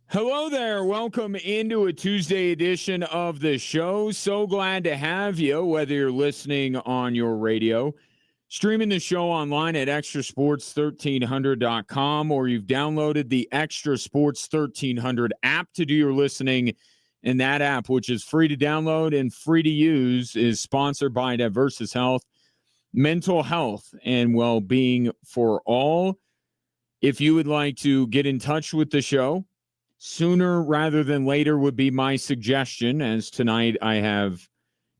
Hello there. Welcome into a Tuesday edition of the show. So glad to have you, whether you're listening on your radio, streaming the show online at extrasports1300.com, or you've downloaded the Extra Sports 1300 app to do your listening. And that app, which is free to download and free to use, is sponsored by Diversus Health, mental health and well-being for all. If you would like to get in touch with the show, sooner rather than later would be my suggestion, as tonight I have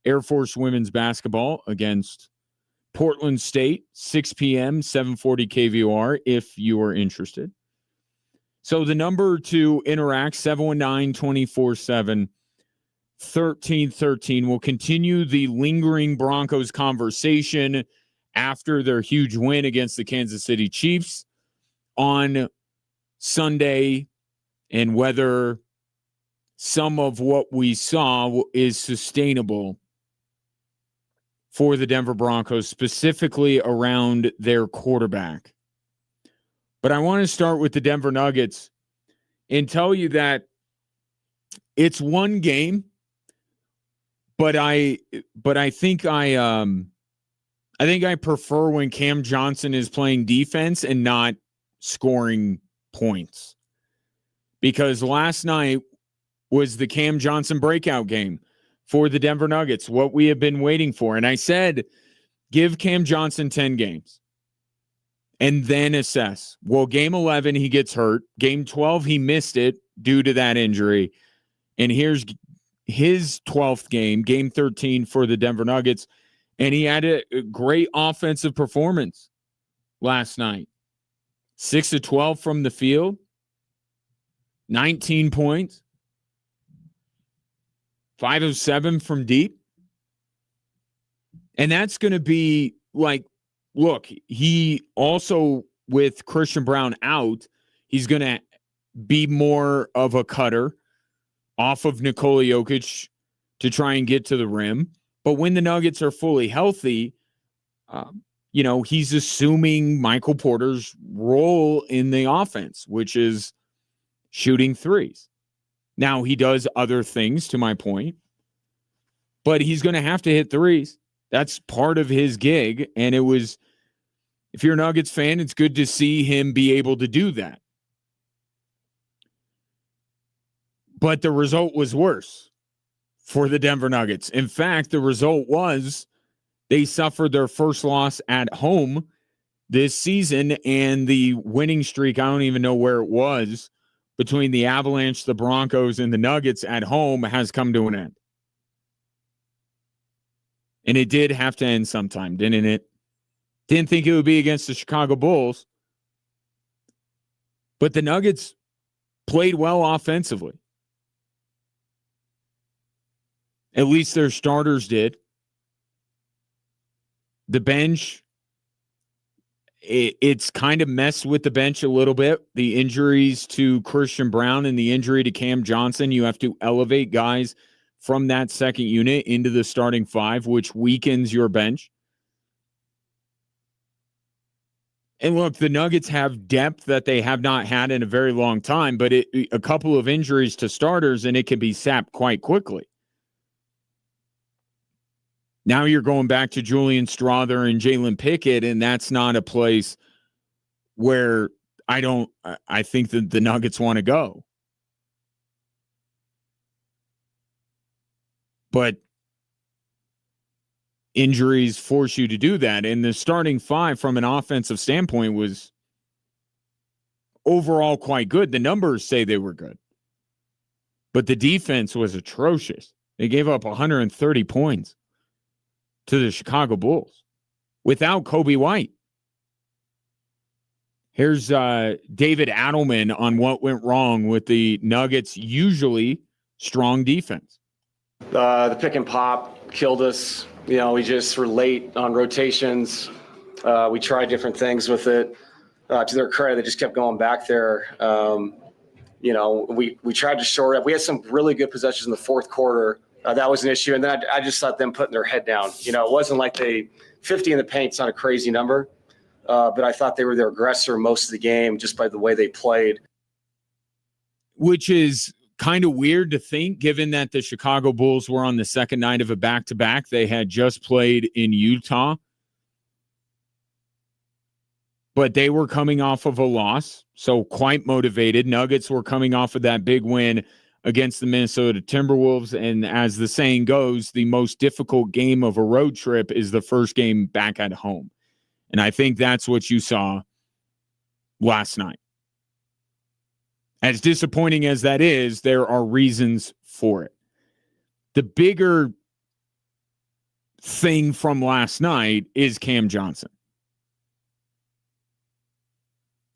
Air Force women's basketball against Portland State, 6 p.m., 740 KVOR, if you are interested. So the number to interact, 719-247-1313. We'll continue the lingering Broncos conversation after their huge win against the Kansas City Chiefs on Sunday, and whether some of what we saw is sustainable for the Denver Broncos, specifically around their quarterback. But I want to start with the Denver Nuggets and tell you that it's one game, but I think I prefer when Cam Johnson is playing defense and not scoring points. Because last night was the Cam Johnson breakout game for the Denver Nuggets, what we have been waiting for. And I said, give Cam Johnson 10 games and then assess. Well, game 11, he gets hurt. Game 12, he missed it due to that injury. And here's his 12th game, game 13 for the Denver Nuggets. And he had a great offensive performance last night. 6 of 12 from the field. 19 points, 5 of 7 from deep. And that's going to be like, look, he also, with Christian Brown out, he's going to be more of a cutter off of Nikola Jokic to try and get to the rim. But when the Nuggets are fully healthy, he's assuming Michael Porter's role in the offense, which is shooting threes. Now, he does other things, to my point, but he's going to have to hit threes. That's part of his gig, and it was, if you're a Nuggets fan, it's good to see him be able to do that. But the result was worse for the Denver Nuggets. In fact, the result was they suffered their first loss at home this season, and the winning streak, I don't even know where it was, between the Avalanche, the Broncos, and the Nuggets at home has come to an end. And it did have to end sometime, didn't it? Didn't think it would be against the Chicago Bulls. But the Nuggets played well offensively. At least their starters did. The bench, it's kind of messed with the bench a little bit. The injuries to Christian Brown and the injury to Cam Johnson, you have to elevate guys from that second unit into the starting five, which weakens your bench. And look, the Nuggets have depth that they have not had in a very long time, but a couple of injuries to starters and it can be sapped quite quickly. Now you're going back to Julian Strawther and Jalen Pickett, and that's not a place where I think that the Nuggets want to go. But injuries force you to do that. And the starting five from an offensive standpoint was overall quite good. The numbers say they were good. But the defense was atrocious. They gave up 130 points to the Chicago Bulls without Kobe White. Here's David Adelman on what went wrong with the Nuggets' usually strong defense. The pick and pop killed us. We just were late on rotations. We tried different things with it. To their credit, they just kept going back there. We tried to shore up. We had some really good possessions in the fourth quarter. That was an issue. And then I just thought them putting their head down. It wasn't like 50 in the paint's not a crazy number. But I thought they were their aggressor most of the game just by the way they played. which is kind of weird to think, given that the Chicago Bulls were on the second night of a back-to-back. They had just played in Utah, but they were coming off of a loss, so quite motivated. Nuggets were coming off of that big win against the Minnesota Timberwolves, and as the saying goes, the most difficult game of a road trip is the first game back at home. And I think that's what you saw last night. As disappointing as that is, there are reasons for it. The bigger thing from last night is Cam Johnson.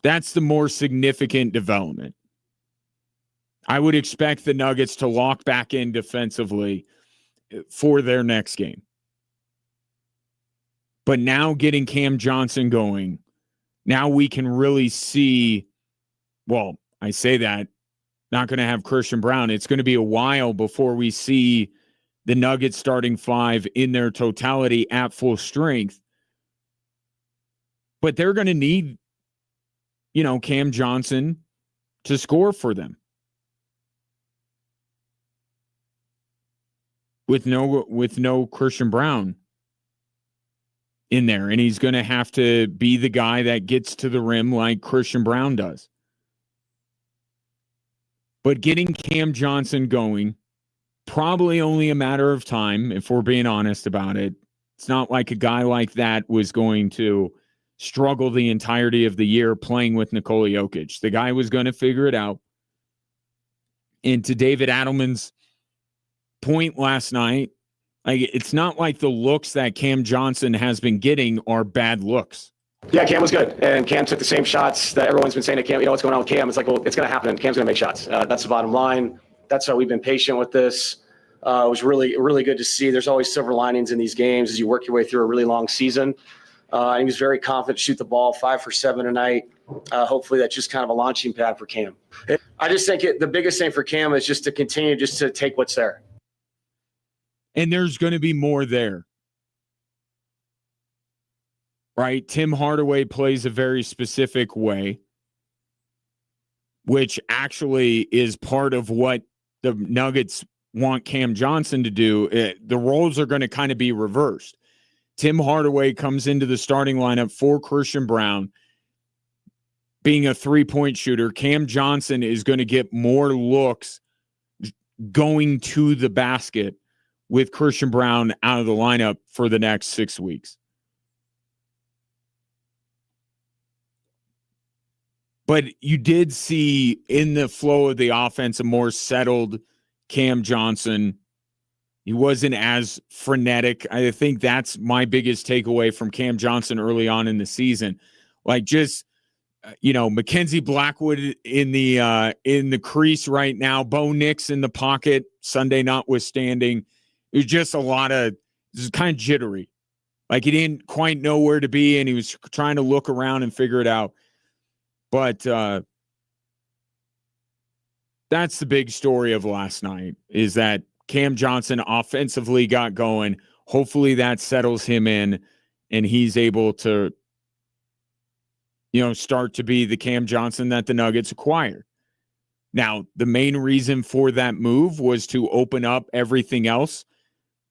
That's the more significant development. I would expect the Nuggets to lock back in defensively for their next game. But now getting Cam Johnson going, now we can really see, well, I say that, not going to have Christian Brown. It's going to be a while before we see the Nuggets starting five in their totality at full strength. But they're going to need, Cam Johnson to score for them. With no Christian Brown in there. And he's going to have to be the guy that gets to the rim like Christian Brown does. But getting Cam Johnson going, probably only a matter of time, if we're being honest about it. It's not like a guy like that was going to struggle the entirety of the year playing with Nikola Jokic. The guy was going to figure it out. And to David Adelman's point last night, it's not like the looks that Cam Johnson has been getting are bad looks. Yeah, Cam was good, and Cam took the same shots that everyone's been saying to Cam. What's going on with Cam? It's like, well, it's going to happen. Cam's going to make shots. That's the bottom line. That's why we've been patient with this. It was really, really good to see. There's always silver linings in these games as you work your way through a really long season. And he was very confident to shoot the ball 5 for 7 tonight. Hopefully that's just kind of a launching pad for Cam. I just think the biggest thing for Cam is just to continue just to take what's there. And there's going to be more there. Right? Tim Hardaway plays a very specific way, which actually is part of what the Nuggets want Cam Johnson to do. The roles are going to kind of be reversed. Tim Hardaway comes into the starting lineup for Christian Brown, being a three-point shooter. Cam Johnson is going to get more looks going to the basket with Christian Brown out of the lineup for the next 6 weeks. But you did see in the flow of the offense a more settled Cam Johnson. He wasn't as frenetic. I think that's my biggest takeaway from Cam Johnson early on in the season. Mackenzie Blackwood in the crease right now, Bo Nix in the pocket, Sunday notwithstanding. It was just a lot of, this is kind of jittery. Like he didn't quite know where to be, and he was trying to look around and figure it out. But that's the big story of last night, is that Cam Johnson offensively got going. Hopefully that settles him in and he's able to, start to be the Cam Johnson that the Nuggets acquired. Now, the main reason for that move was to open up everything else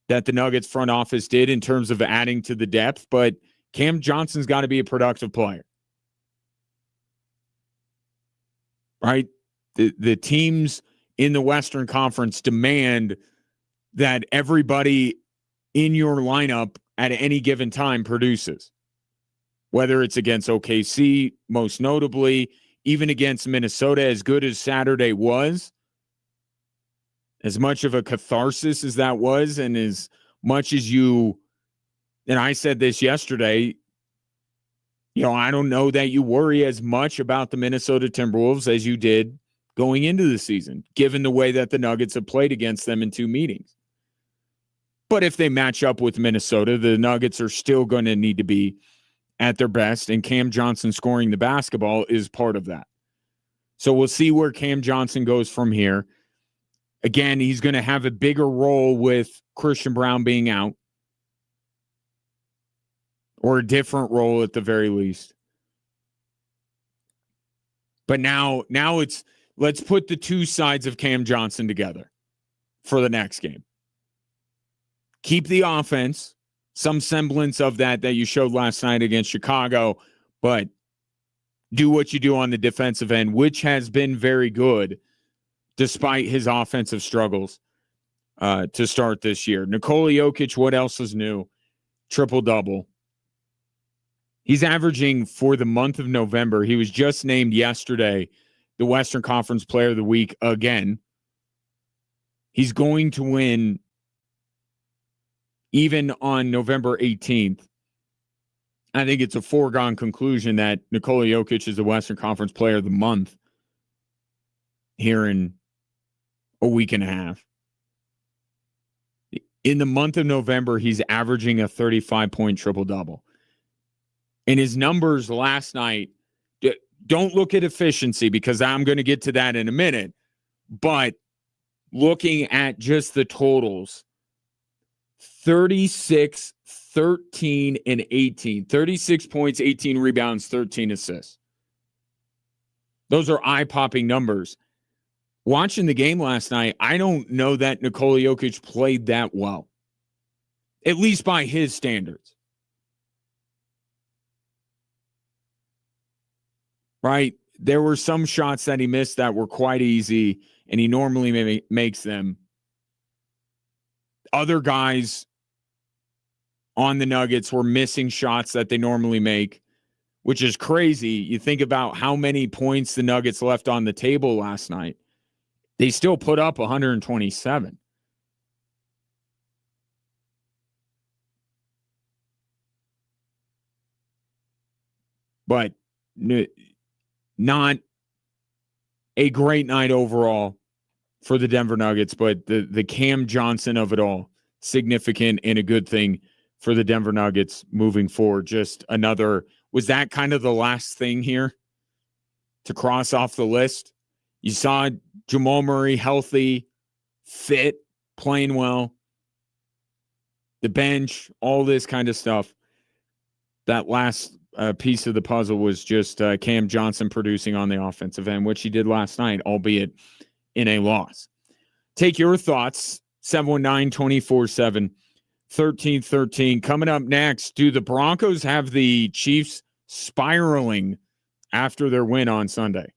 that the Nuggets front office did in terms of adding to the depth, but Cam Johnson's got to be a productive player. Right? The teams in the Western Conference demand that everybody in your lineup at any given time produces. Whether it's against OKC, most notably, even against Minnesota, as good as Saturday was, as much of a catharsis as that was, and as much as and I said this yesterday, I don't know that you worry as much about the Minnesota Timberwolves as you did going into the season, given the way that the Nuggets have played against them in 2 meetings. But if they match up with Minnesota, the Nuggets are still going to need to be at their best, and Cam Johnson scoring the basketball is part of that. So we'll see where Cam Johnson goes from here. Again, he's going to have a bigger role with Christian Brown being out, or a different role at the very least. But now it's let's put the two sides of Cam Johnson together for the next game. Keep the offense, some semblance of that you showed last night against Chicago, but do what you do on the defensive end, which has been very good despite his offensive struggles to start this year. Nikola Jokic, what else is new? Triple-double. He's averaging for the month of November. He was just named yesterday the Western Conference Player of the Week again. He's going to win even on November 18th. I think it's a foregone conclusion that Nikola Jokic is the Western Conference Player of the Month here in a week and a half. In the month of November, he's averaging a 35-point triple-double. And his numbers last night, don't look at efficiency because I'm going to get to that in a minute. But looking at just the totals, 36, 13, and 18. 36 points, 18 rebounds, 13 assists. Those are eye-popping numbers. Watching the game last night, I don't know that Nikola Jokic played that well, at least by his standards. Right? There were some shots that he missed that were quite easy, and he normally makes them. Other guys on the Nuggets were missing shots that they normally make, which is crazy. You think about how many points the Nuggets left on the table last night. They still put up 127. But not a great night overall for the Denver Nuggets, but the Cam Johnson of it all, significant and a good thing for the Denver Nuggets moving forward. Just another, was that kind of the last thing here to cross off the list? You saw Jamal Murray healthy, fit, playing well, the bench, all this kind of stuff. That last piece of the puzzle was just Cam Johnson producing on the offensive end, which he did last night, albeit in a loss. Take your thoughts, 719-24-7, 1313. Coming up next, do the Broncos have the Chiefs spiraling after their win on Sunday?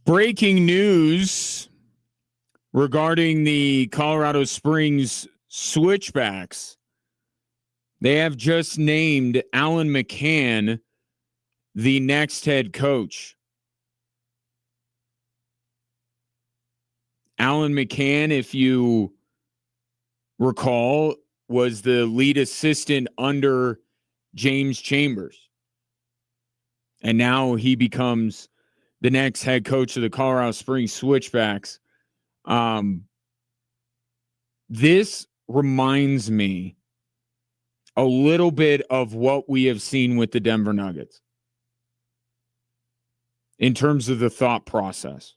Breaking news regarding the Colorado Springs Switchbacks. They have just named Alan McCann the next head coach. Alan McCann, if you recall, was the lead assistant under James Chambers. And now he becomes the next head coach of the Colorado Springs Switchbacks. This reminds me a little bit of what we have seen with the Denver Nuggets in terms of the thought process.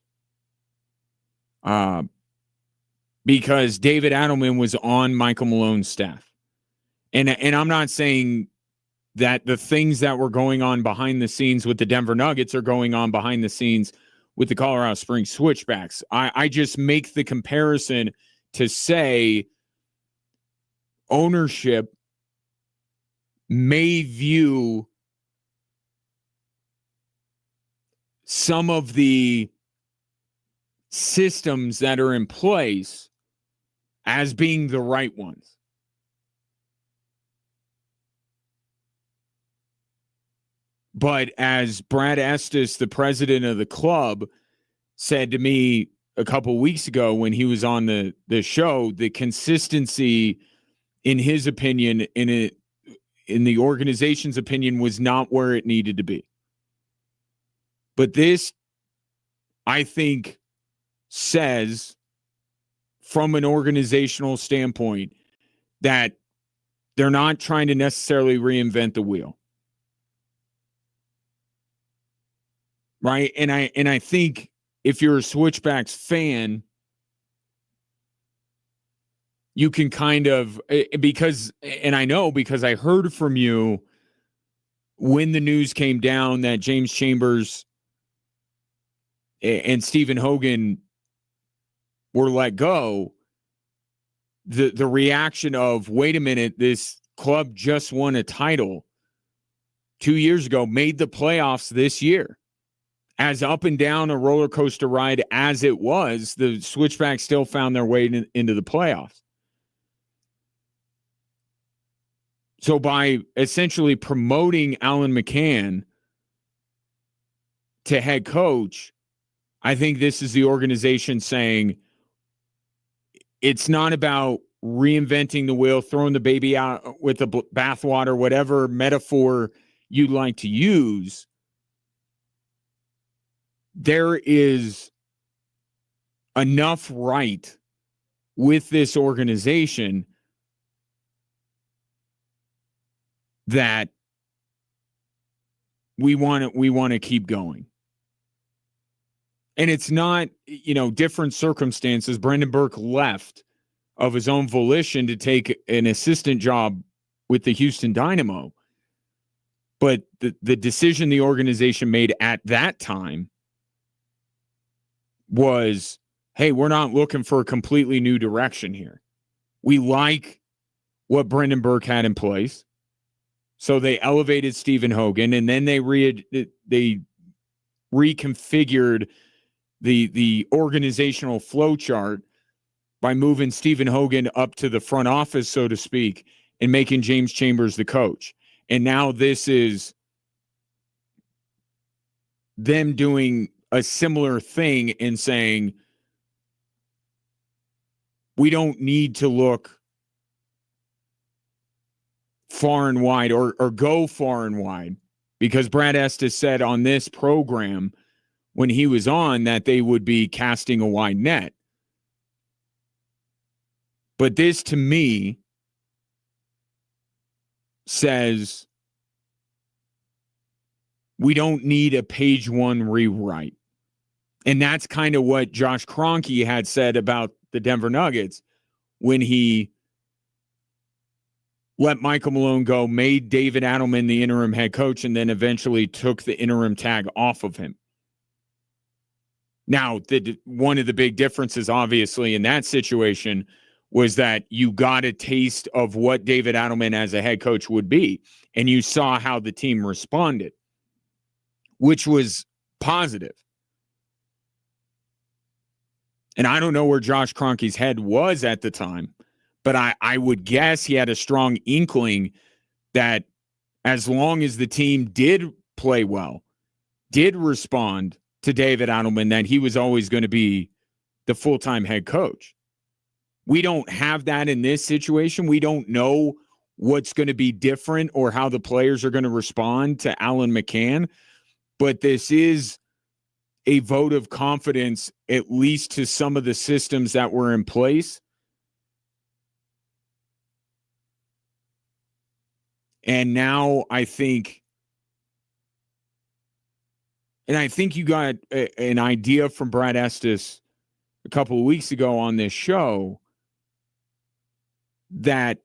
Because David Adelman was on Michael Malone's staff. And I'm not saying that the things that were going on behind the scenes with the Denver Nuggets are going on behind the scenes with the Colorado Springs Switchbacks. I just make the comparison to say ownership may view some of the systems that are in place as being the right ones. But as Brad Estes, the president of the club, said to me a couple weeks ago when he was on the show, the consistency, in his opinion, in the organization's opinion, was not where it needed to be. But this, I think, says from an organizational standpoint that they're not trying to necessarily reinvent the wheel. Right? And I think if you're a Switchbacks fan, you can kind of, because I heard from you when the news came down that James Chambers and Stephen Hogan were let go, the reaction of, wait a minute, this club just won a title 2 years ago, made the playoffs this year. As up and down a roller coaster ride as it was, the Switchbacks still found their way into the playoffs. So by essentially promoting Alan McCann to head coach, I think this is the organization saying it's not about reinventing the wheel, throwing the baby out with the bathwater, whatever metaphor you'd like to use. There is enough right with this organization that we want to keep going. And it's not, different circumstances. Brendan Burke left of his own volition to take an assistant job with the Houston Dynamo. But the decision the organization made at that time was, hey, we're not looking for a completely new direction here. We like what Brendan Burke had in place. So they elevated Stephen Hogan, and then they reconfigured the organizational flow chart by moving Stephen Hogan up to the front office, so to speak, and making James Chambers the coach. And now this is them doing a similar thing and saying, we don't need to look far and wide or go far and wide, because Brad Estes said on this program when he was on that they would be casting a wide net. But this, to me, says we don't need a page one rewrite. And that's kind of what Josh Kroenke had said about the Denver Nuggets when he let Michael Malone go, made David Adelman the interim head coach, and then eventually took the interim tag off of him. Now, one of the big differences, obviously, in that situation was that you got a taste of what David Adelman as a head coach would be, and you saw how the team responded, which was positive. And I don't know where Josh Kroenke's head was at the time, but I would guess he had a strong inkling that as long as the team did play well, did respond to David Adelman, that he was always going to be the full-time head coach. We don't have that in this situation. We don't know what's going to be different or how the players are going to respond to Alan McCann, but this is a vote of confidence, at least to some of the systems that were in place. And now I think you got an idea from Brad Estes a couple of weeks ago on this show that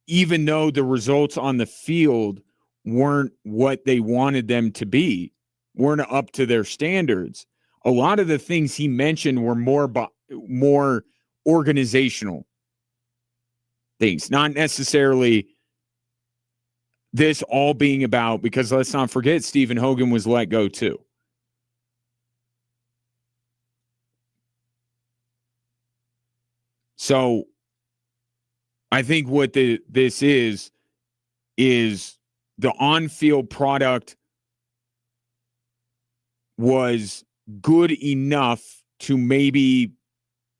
even though the results on the field weren't what they wanted them to be, weren't up to their standards, a lot of the things he mentioned were more organizational things, not necessarily this all being about, because let's not forget Stephen Hogan was let go too. So I think what this is the on-field product was good enough to maybe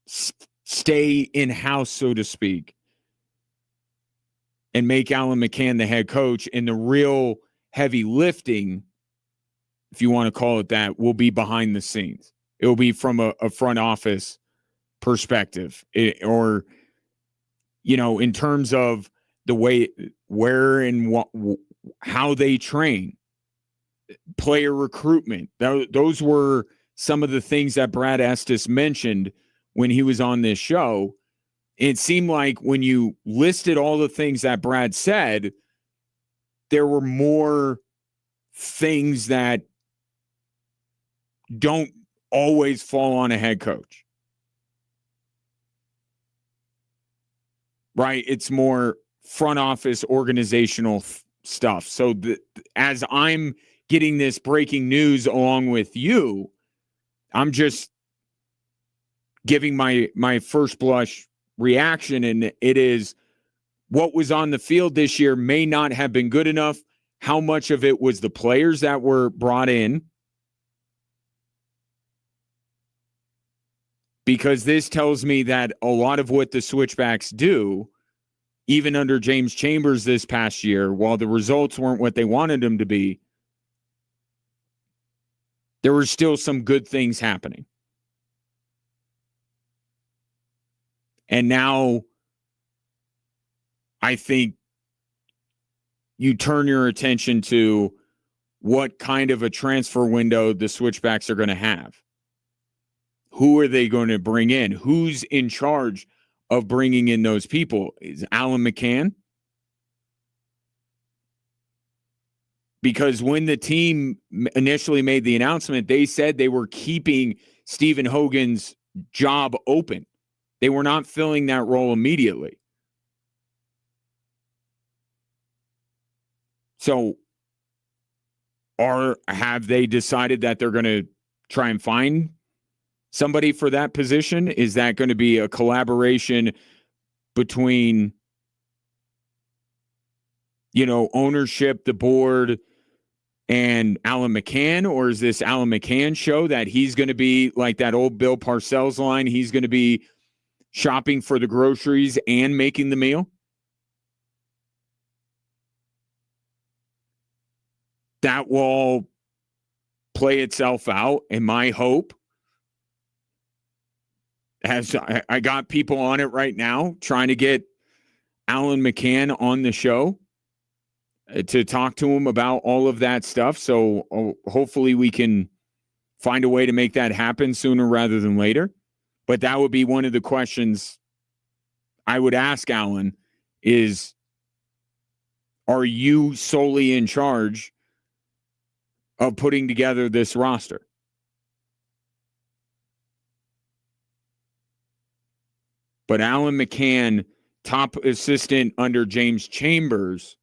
stay in-house, so to speak, and make Alan McCann the head coach. And the real heavy lifting, if you want to call it that, will be behind the scenes. It will be from a front office perspective, or, you know, in terms of the way, where and what, how they train, player recruitment. Those were some of the things that Brad Estes mentioned when he was on this show. It seemed like when you listed all the things that Brad said, there were more things that don't always fall on a head coach. Right? It's more front office organizational stuff. So as I'm getting this breaking news along with you, I'm just giving my first blush reaction, and it is what was on the field this year may not have been good enough. How much of it was the players that were brought in? Because this tells me that a lot of what the Switchbacks do, even under James Chambers this past year, while the results weren't what they wanted them to be, there were still some good things happening. And now I think you turn your attention to what kind of a transfer window the Switchbacks are going to have. Who are they going to bring in? Who's in charge of bringing in those people? Is Alan McCann? Because when the team initially made the announcement, they said they were keeping Stephen Hogan's job open. They were not filling that role immediately. So have they decided that they're going to try and find somebody for that position? Is that going to be a collaboration between, ownership, the board, and Alan McCann? Or is this Alan McCann show that he's going to be like that old Bill Parcells line? He's going to be shopping for the groceries and making the meal? That will play itself out. And my hope, as I got people on it right now, trying to get Alan McCann on the show to talk to him about all of that stuff. So hopefully we can find a way to make that happen sooner rather than later. But that would be one of the questions I would ask Alan is, are you solely in charge of putting together this roster? But Alan McCann, top assistant under James Chambers,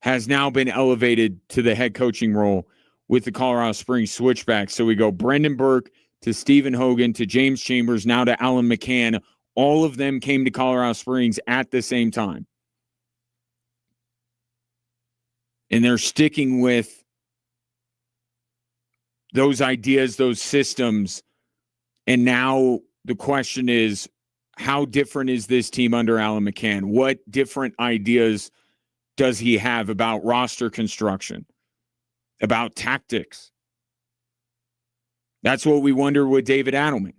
has now been elevated to the head coaching role with the Colorado Springs Switchbacks. So we go Brendan Burke to Stephen Hogan to James Chambers, now to Alan McCann. All of them came to Colorado Springs at the same time. And they're sticking with those ideas, those systems. And now the question is, how different is this team under Alan McCann? What different ideas does he have about roster construction, about tactics? That's what we wonder with David Adelman.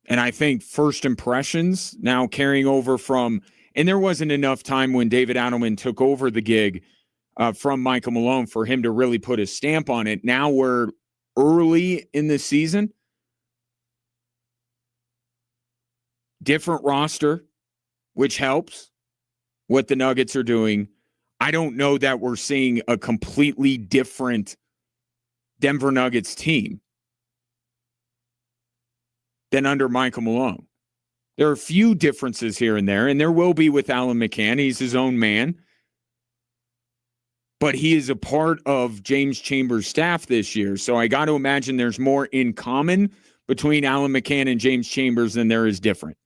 And I think first impressions now carrying over from, and there wasn't enough time when David Adelman took over the gig from Michael Malone for him to really put a stamp on it. Now we're early in the season. Different roster, which helps what the Nuggets are doing. I don't know that we're seeing a completely different Denver Nuggets team than under Michael Malone. There are a few differences here and there will be with Alan McCann. He's his own man. But he is a part of James Chambers' staff this year. So I got to imagine there's more in common between Alan McCann and James Chambers than there is different.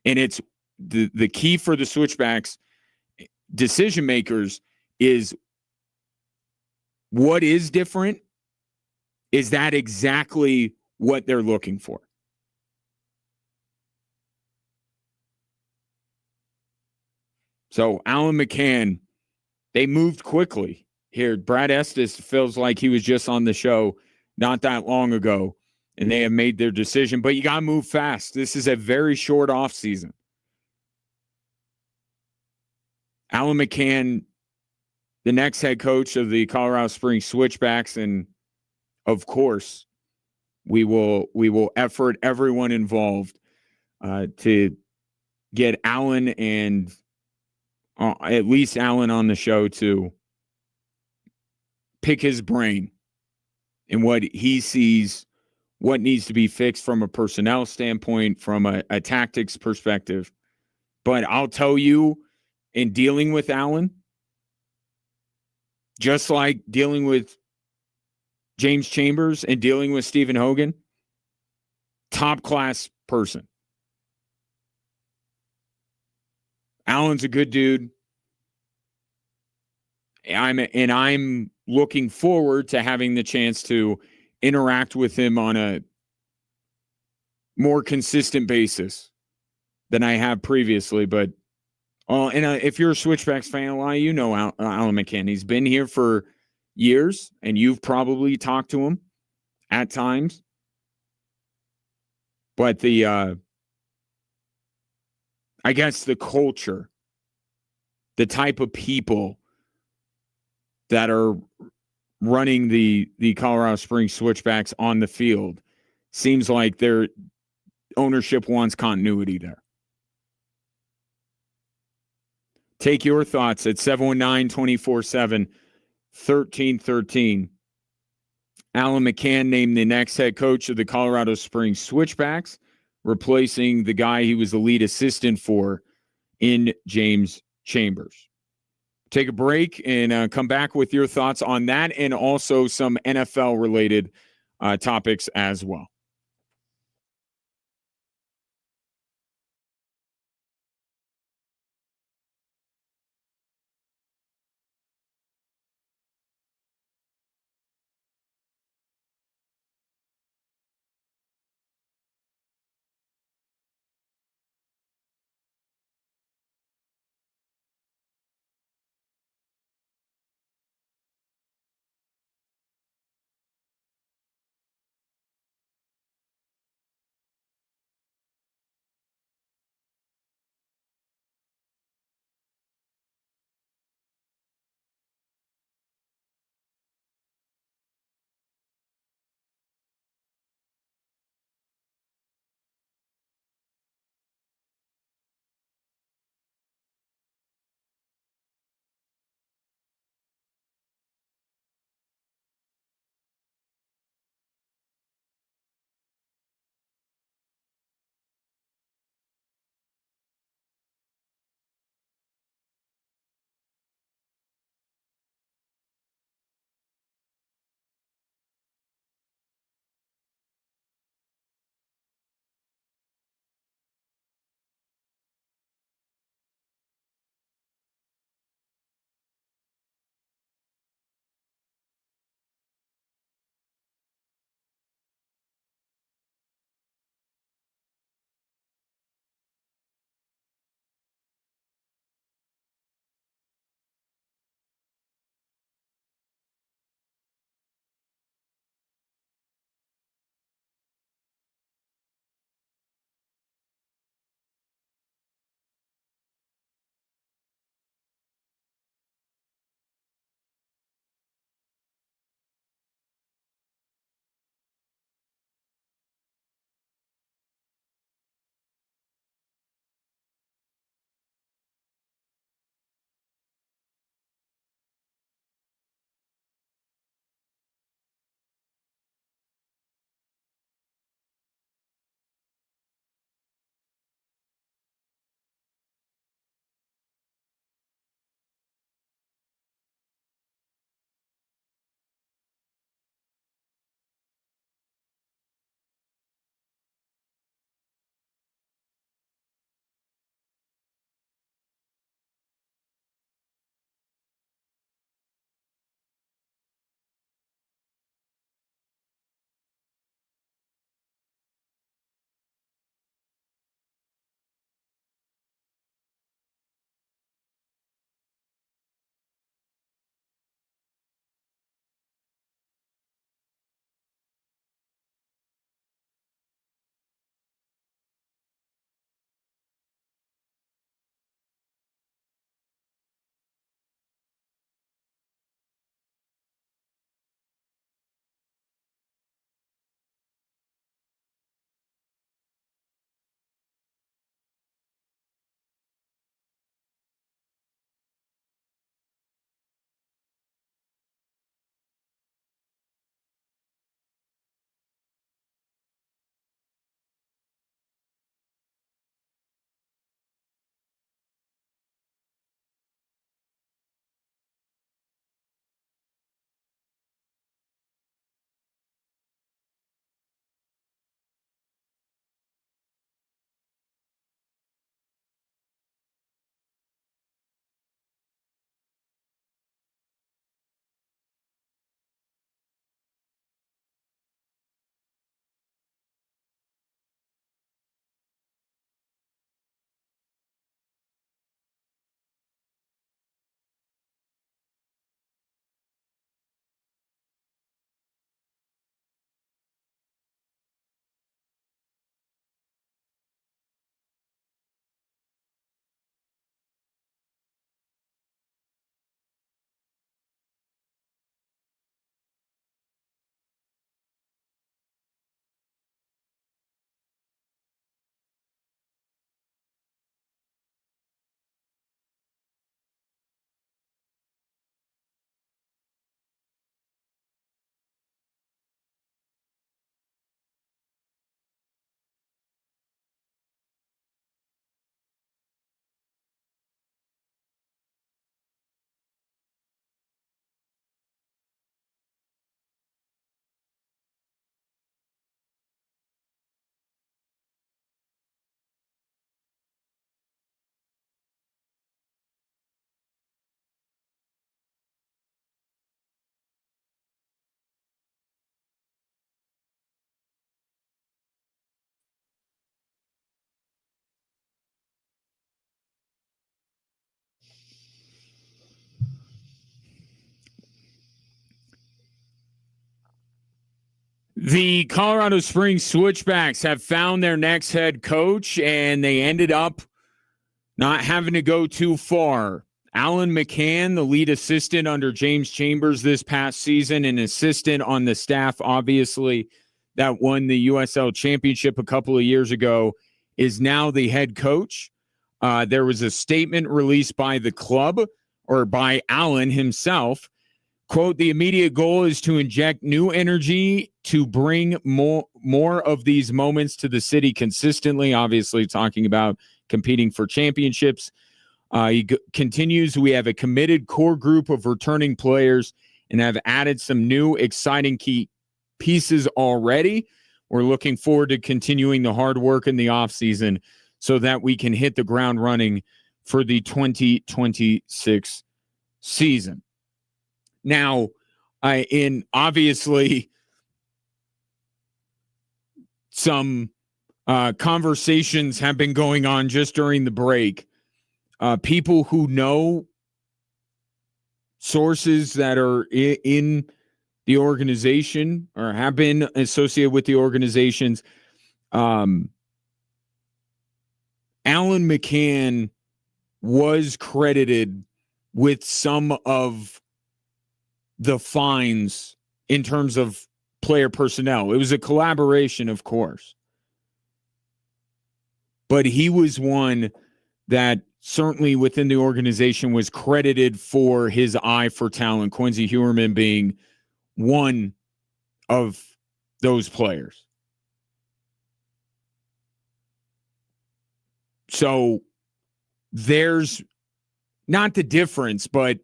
And it's the key for the Switchbacks decision makers is what is different? Is that exactly what they're looking for? So Alan McCann, they moved quickly here. Brad Estes feels like he was just on the show not that long ago, and they have made their decision. But you got to move fast. This is a very short offseason. Alan McCann, the next head coach of the Colorado Springs Switchbacks, and of course, we will effort everyone involved to get Alan and at least Alan on the show to pick his brain and what he sees, what needs to be fixed from a personnel standpoint, from a tactics perspective. But I'll tell you, in dealing with Alan, just like dealing with James Chambers and dealing with Stephen Hogan, top class person. Alan's a good dude. I'm looking forward to having the chance to interact with him on a more consistent basis than I have previously. But if you're a Switchbacks fan, why you know Alan McCann? He's been here for years, and you've probably talked to him at times. But I guess the culture, the type of people that are running the Colorado Springs Switchbacks on the field, seems like their ownership wants continuity there. Take your thoughts at 719-247-1313. Alan McCann named the next head coach of the Colorado Springs Switchbacks, replacing the guy he was the lead assistant for in James Chambers. Take a break and come back with your thoughts on that and also some NFL-related topics as well. The Colorado Springs Switchbacks have found their next head coach, and they ended up not having to go too far. Alan McCann, the lead assistant under James Chambers this past season, an assistant on the staff, obviously, that won the USL championship a couple of years ago, is now the head coach. There was a statement released by the club, or by Alan himself. Quote, the immediate goal is to inject new energy to bring more of these moments to the city consistently, obviously talking about competing for championships. He continues, we have a committed core group of returning players and have added some new exciting key pieces already. We're looking forward to continuing the hard work in the offseason so that we can hit the ground running for the 2026 season. Now, in obviously some conversations have been going on just during the break. People who know sources that are in the organization or have been associated with the organizations, Alan McCann was credited with some of the fines in terms of player personnel. It was a collaboration, of course. But he was one that certainly within the organization was credited for his eye for talent, Quincy Huerman being one of those players. So there's not the difference, but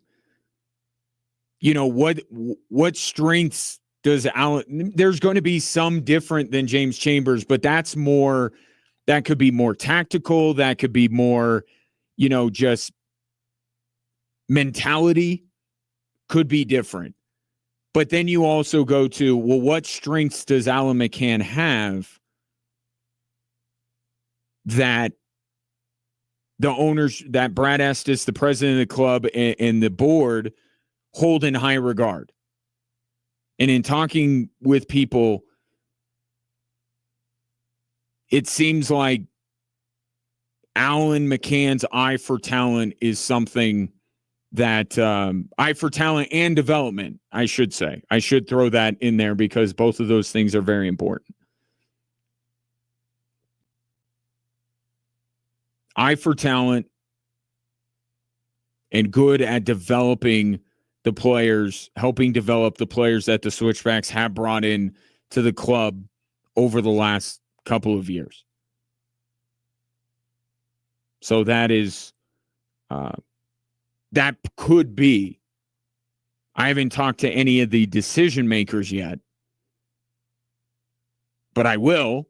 you know, what strengths does Alan? There's going to be some different than James Chambers, but that could be more tactical. That could be more, you know, just mentality could be different. But then you also go to, well, what strengths does Alan McCann have that the owners, that Brad Estes, the president of the club, and the board hold in high regard? And in talking with people, it seems like Alan McCann's eye for talent is something that eye for talent and development, I should say. I should throw that in there because both of those things are very important. Eye for talent and good at developing the players, helping develop the players that the Switchbacks have brought in to the club over the last couple of years. So that is, that could be. I haven't talked to any of the decision makers yet, but I will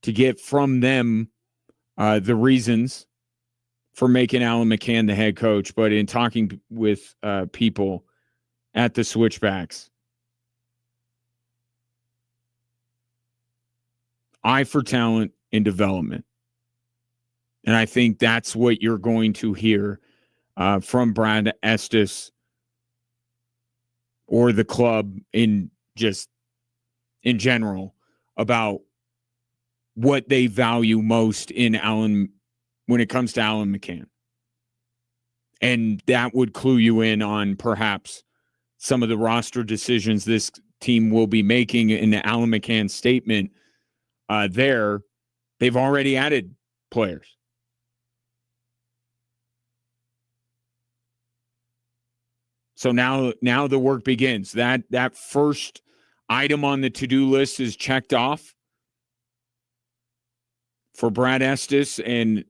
to get from them the reasons for making Alan McCann the head coach. But in talking with people at the Switchbacks, eye for talent and development. And I think that's what you're going to hear from Brad Estes or the club in general about what they value most in Alan when it comes to Alan McCann. And that would clue you in on perhaps some of the roster decisions this team will be making in the Alan McCann statement. They've already added players. So now the work begins. That first item on the to-do list is checked off for Brad Estes and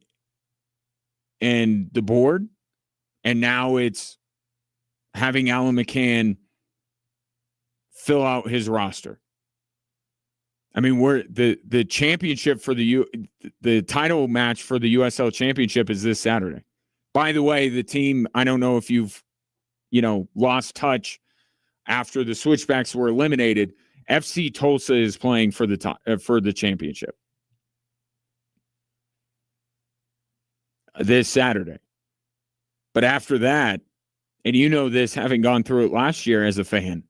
the board. And now it's having Alan McCann fill out his roster. I mean, the championship for the title match for the USL championship is this Saturday. By the way, the team, I don't know if you've, lost touch after the Switchbacks were eliminated. FC Tulsa is playing for the championship this Saturday. But after that, and you know this, having gone through it last year as a fan,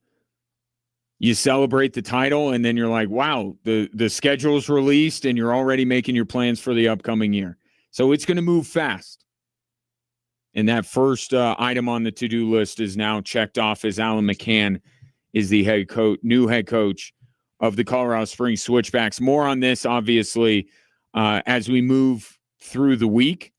You celebrate the title, and then you're like, wow, the schedule's released, and you're already making your plans for the upcoming year. So it's going to move fast. And that first item on the to-do list is now checked off as Alan McCann is the new head coach of the Colorado Springs Switchbacks. More on this, obviously, as we move through the week.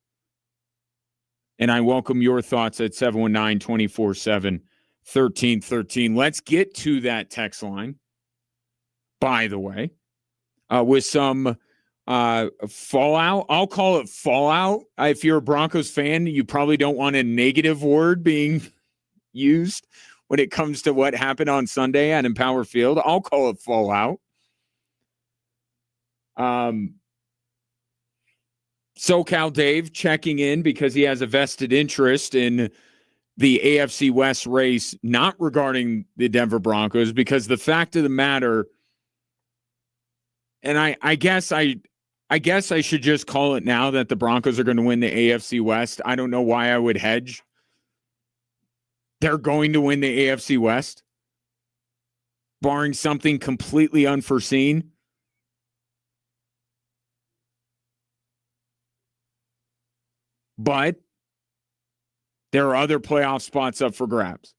And I welcome your thoughts at 719-247-1313. Let's get to that text line, by the way, with some fallout. I'll call it fallout. If you're a Broncos fan, you probably don't want a negative word being used when it comes to what happened on Sunday at Empower Field. I'll call it fallout. SoCal Dave checking in because he has a vested interest in the AFC West race, not regarding the Denver Broncos, because the fact of the matter, and I guess I should just call it now that the Broncos are going to win the AFC West. I don't know why I would hedge. They're going to win the AFC West, barring something completely unforeseen. But there are other playoff spots up for grabs.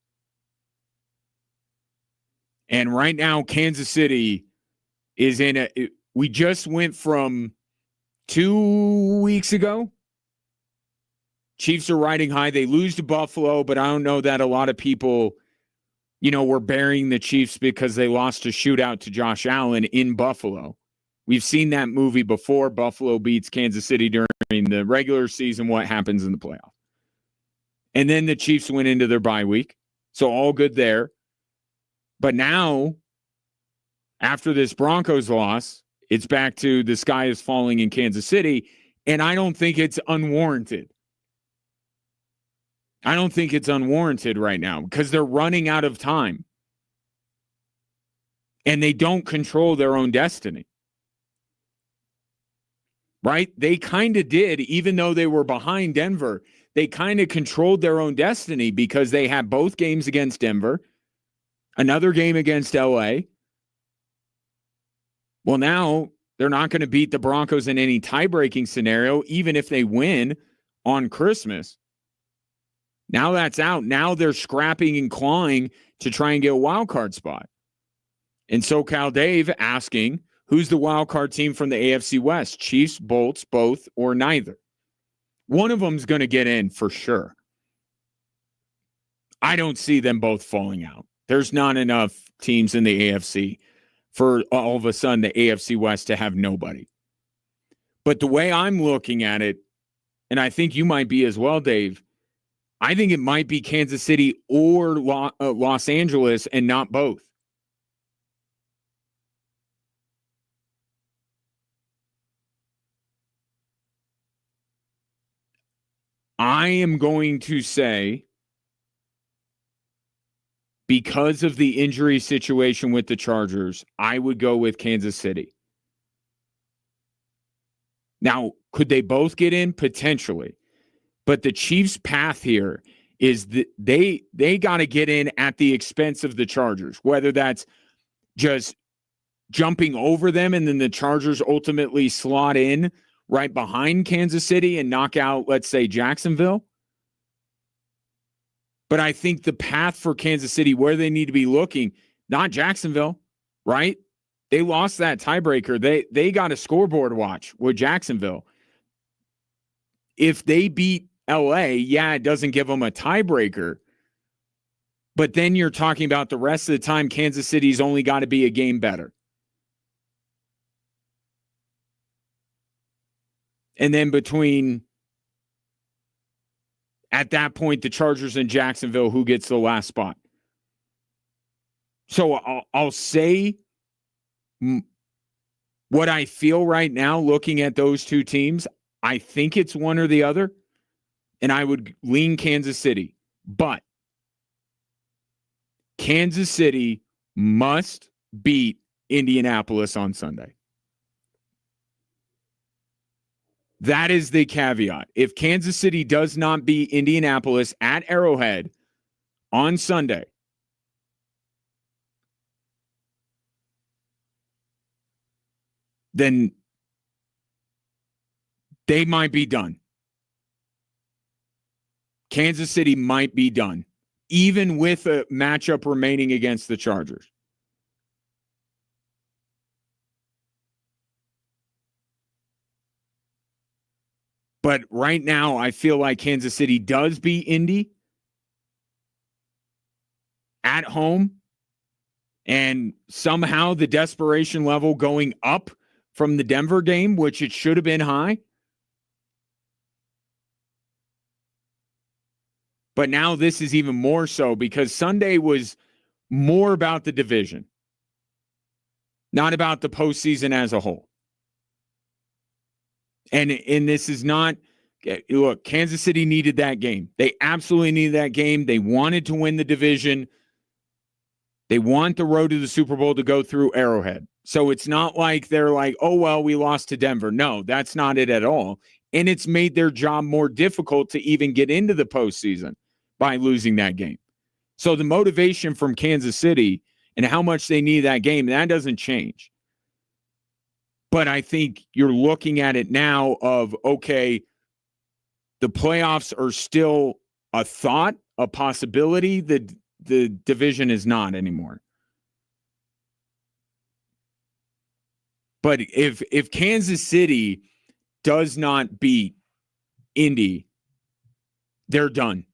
And right now, Kansas City is we just went from 2 weeks ago. Chiefs are riding high. They lose to Buffalo, but I don't know that a lot of people, were burying the Chiefs because they lost a shootout to Josh Allen in Buffalo. We've seen that movie before. Buffalo beats Kansas City during the regular season. What happens in the playoff? And then the Chiefs went into their bye week. So all good there. But now, after this Broncos loss, it's back to the sky is falling in Kansas City. And I don't think it's unwarranted. I don't think it's unwarranted right now because they're running out of time. And they don't control their own destiny. Right? They kind of did, even though they were behind Denver. They kind of controlled their own destiny because they had both games against Denver, another game against LA. Well, now they're not going to beat the Broncos in any tie-breaking scenario, even if they win on Christmas. Now that's out. Now they're scrapping and clawing to try and get a wild card spot. And SoCal Dave asking, who's the wild card team from the AFC West? Chiefs, Bolts, both, or neither? One of them's going to get in for sure. I don't see them both falling out. There's not enough teams in the AFC for all of a sudden the AFC West to have nobody. But the way I'm looking at it, and I think you might be as well, Dave, I think it might be Kansas City or Los Angeles and not both. I am going to say, because of the injury situation with the Chargers, I would go with Kansas City. Now, could they both get in? Potentially. But the Chiefs' path here is that they got to get in at the expense of the Chargers, whether that's just jumping over them and then the Chargers ultimately slot in right behind Kansas City and knock out, let's say, Jacksonville. But I think the path for Kansas City, where they need to be looking, not Jacksonville, right? They lost that tiebreaker. They got a scoreboard watch with Jacksonville. If they beat LA, yeah, it doesn't give them a tiebreaker. But then you're talking about the rest of the time, Kansas City's only got to be a game better. And then between, at that point, the Chargers and Jacksonville, who gets the last spot? So I'll say what I feel right now looking at those two teams. I think it's one or the other, and I would lean Kansas City. But Kansas City must beat Indianapolis on Sunday. That is the caveat. If Kansas City does not beat Indianapolis at Arrowhead on Sunday, then they might be done. Kansas City might be done, even with a matchup remaining against the Chargers. But right now, I feel like Kansas City does beat Indy at home, and somehow the desperation level going up from the Denver game, which it should have been high. But now this is even more so because Sunday was more about the division, not about the postseason as a whole. And this is not, look, Kansas City needed that game. They absolutely needed that game. They wanted to win the division. They want the road to the Super Bowl to go through Arrowhead. So it's not like they're like, oh, well, we lost to Denver. No, that's not it at all. And it's made their job more difficult to even get into the postseason by losing that game. So the motivation from Kansas City and how much they need that game, that doesn't change. But I think you're looking at it now of, okay, the playoffs are still a thought, a possibility. The division is not anymore. But if Kansas City does not beat Indy, they're done.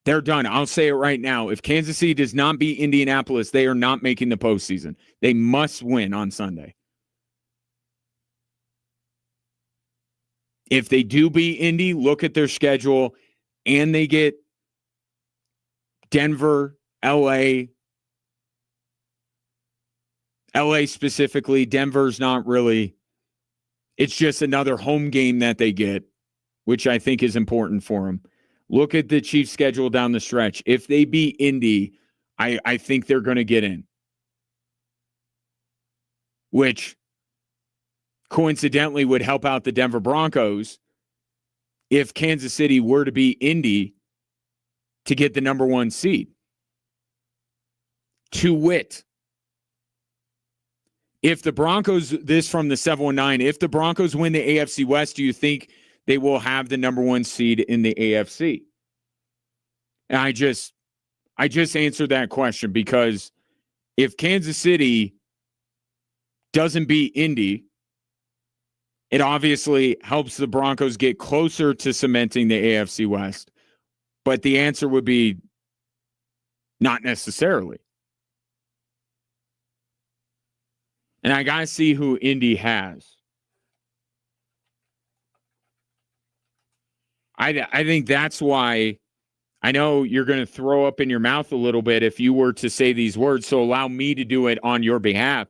They're done. I'll say it right now. If Kansas City does not beat Indianapolis, they are not making the postseason. They must win on Sunday. If they do beat Indy, look at their schedule, and they get Denver, LA specifically. Denver's not really, it's just another home game that they get, which I think is important for them. Look at the Chiefs' schedule down the stretch. If they beat Indy, I think they're going to get in, which coincidentally would help out the Denver Broncos if Kansas City were to beat Indy to get the number 1 seed. To wit, if the Broncos, this from the 719, if the Broncos win the AFC West, do you think they will have the number 1 seed in the AFC? And I just answered that question because if Kansas City doesn't beat Indy, it obviously helps the Broncos get closer to cementing the AFC West. But the answer would be not necessarily. And I got to see who Indy has. I think that's why I know you're going to throw up in your mouth a little bit if you were to say these words, so allow me to do it on your behalf.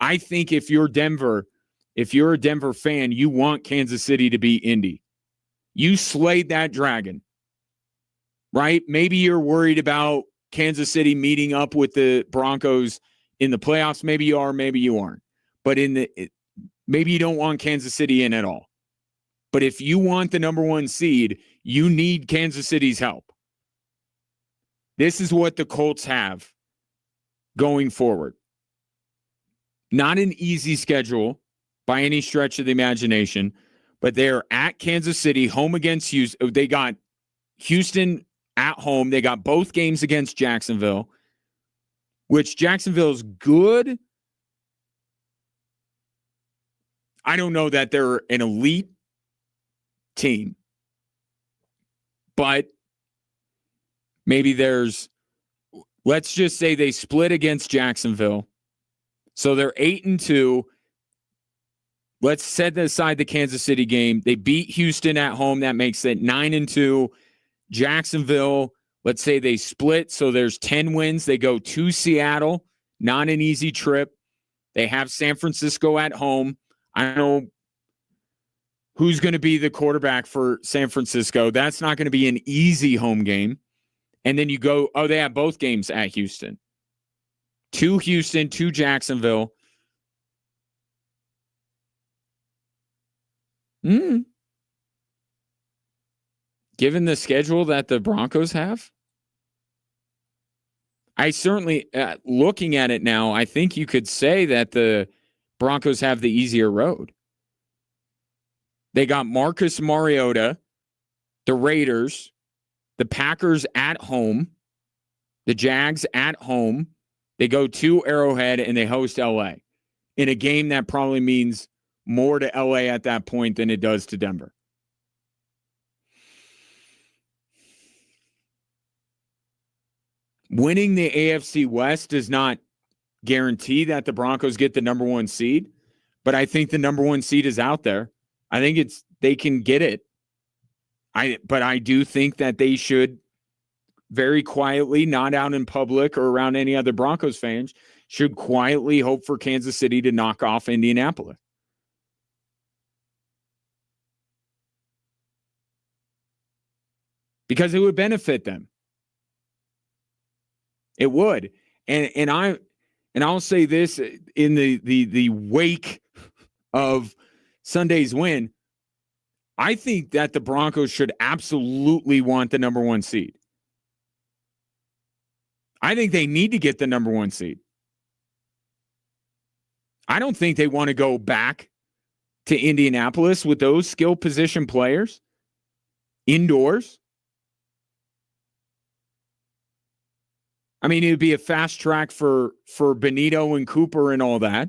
I think if you're a Denver fan, you want Kansas City to beat Indy. You slayed that dragon, right? Maybe you're worried about Kansas City meeting up with the Broncos in the playoffs. Maybe you are, maybe you aren't. But maybe you don't want Kansas City in at all. But if you want the number 1 seed, you need Kansas City's help. This is what the Colts have going forward. Not an easy schedule by any stretch of the imagination, but they're at Kansas City, home against Houston. They got Houston at home. They got both games against Jacksonville, which Jacksonville's good. I don't know that they're an elite team, but maybe let's just say they split against Jacksonville. So they're 8-2. Let's set aside the Kansas City game. They beat Houston at home. That makes it 9-2. Jacksonville, let's say they split. So there's 10 wins. They go to Seattle. Not an easy trip. They have San Francisco at home. I don't know who's going to be the quarterback for San Francisco. That's not going to be an easy home game. And then you go, they have both games at Houston. To Houston, to Jacksonville. Given the schedule that the Broncos have, I certainly, looking at it now, I think you could say that the Broncos have the easier road. They got Marcus Mariota, the Raiders, the Packers at home, the Jags at home. They go to Arrowhead and they host LA in a game that probably means more to LA at that point than it does to Denver. Winning the AFC West does not guarantee that the Broncos get the number 1 seed, but I think the number 1 seed is out there. I think they can get it. But I do think that they should very quietly, not out in public or around any other Broncos fans, should quietly hope for Kansas City to knock off Indianapolis. Because it would benefit them. It would. And I'll say this in the wake of Sunday's win, I think that the Broncos should absolutely want the number 1 seed. I think they need to get the number 1 seed. I don't think they want to go back to Indianapolis with those skill position players indoors. I mean, it would be a fast track for Benito and Cooper and all that.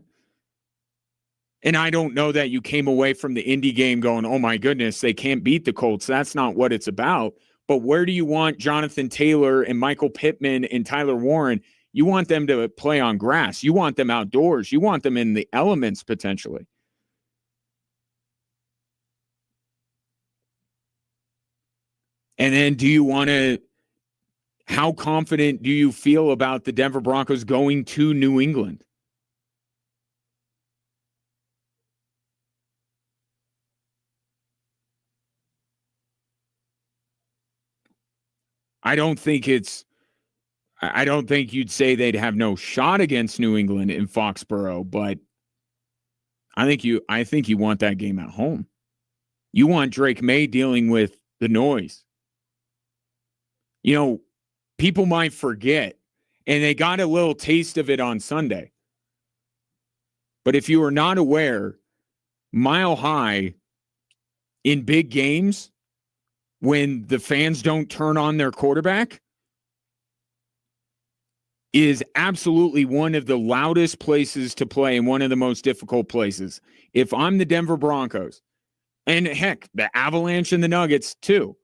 And I don't know that you came away from the Indy game going, oh my goodness, they can't beat the Colts. That's not what it's about. But where do you want Jonathan Taylor and Michael Pittman and Tyler Warren? You want them to play on grass. You want them outdoors. You want them in the elements potentially. And then how confident do you feel about the Denver Broncos going to New England? I don't think you'd say they'd have no shot against New England in Foxborough, but I think you want that game at home. You want Drake May dealing with the noise. You know, people might forget, and they got a little taste of it on Sunday. But if you are not aware, Mile High in big games, when the fans don't turn on their quarterback, is absolutely one of the loudest places to play and one of the most difficult places. If I'm the Denver Broncos, and heck, the Avalanche and the Nuggets too,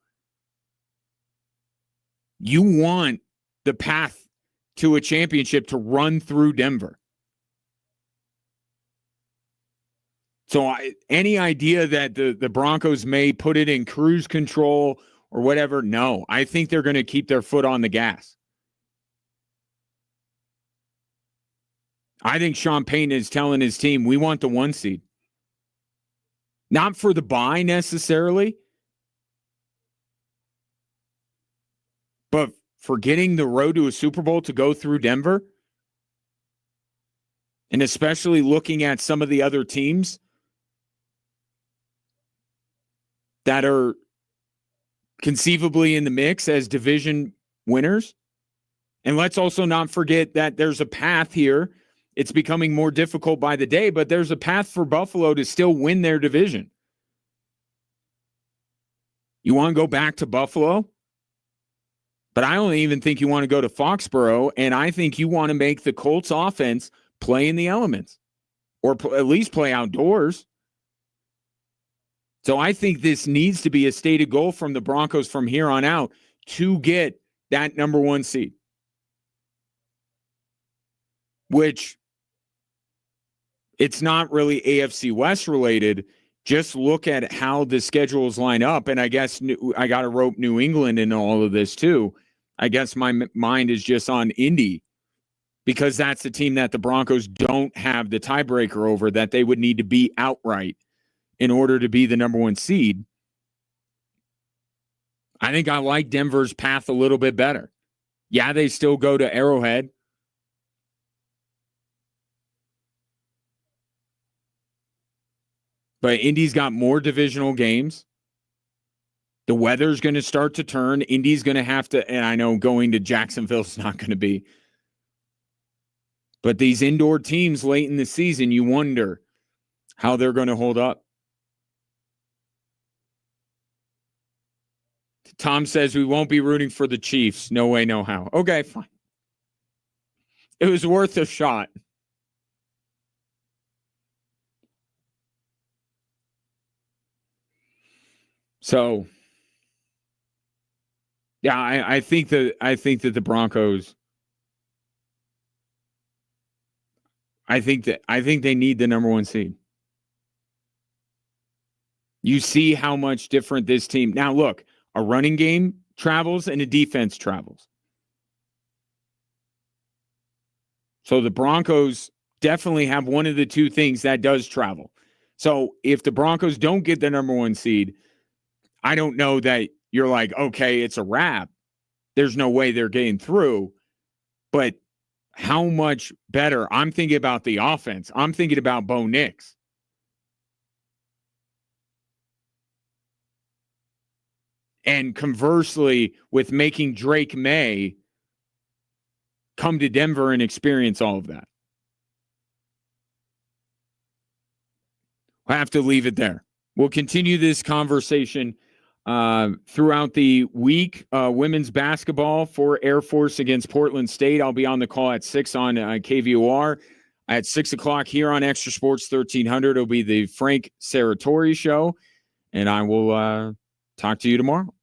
you want the path to a championship to run through Denver. So any idea that the Broncos may put it in cruise control or whatever, no. I think they're going to keep their foot on the gas. I think Sean Payton is telling his team, we want the 1 seed. Not for the bye necessarily, but for getting the road to a Super Bowl to go through Denver. And especially looking at some of the other teams that are conceivably in the mix as division winners. And let's also not forget that there's a path here. It's becoming more difficult by the day, but there's a path for Buffalo to still win their division. You want to go back to Buffalo? But I don't even think you want to go to Foxborough, and I think you want to make the Colts offense play in the elements or at least play outdoors. So I think this needs to be a stated goal from the Broncos from here on out to get that number 1 seed, which it's not really AFC West related. Just look at how the schedules line up. And I guess I got to rope New England in all of this too. I guess my mind is just on Indy because that's the team that the Broncos don't have the tiebreaker over, that they would need to beat outright in order to be the number 1 seed. I think I like Denver's path a little bit better. Yeah, they still go to Arrowhead. But Indy's got more divisional games. The weather's going to start to turn. Indy's going to have to, and I know going to Jacksonville is not going to be But these indoor teams late in the season, you wonder how they're going to hold up. Tom says we won't be rooting for the Chiefs. No way, no how. Okay, fine. It was worth a shot. So, yeah, I think that the Broncos. I think they need the number one seed. You see how much different this team. Now, look, a running game travels and a defense travels. So the Broncos definitely have one of the two things that does travel. So if the Broncos don't get the number one seed, I don't know that you're like, okay, it's a wrap. There's no way they're getting through. But how much better? I'm thinking about the offense. I'm thinking about Bo Nix. And conversely, with making Drake May come to Denver and experience all of that. I have to leave it there. We'll continue this conversation throughout the week. Women's basketball for Air Force against Portland State. I'll be on the call at 6 on KVOR. At 6 o'clock here on Extra Sports 1300. It'll be the Frank Saratori show. And I will talk to you tomorrow.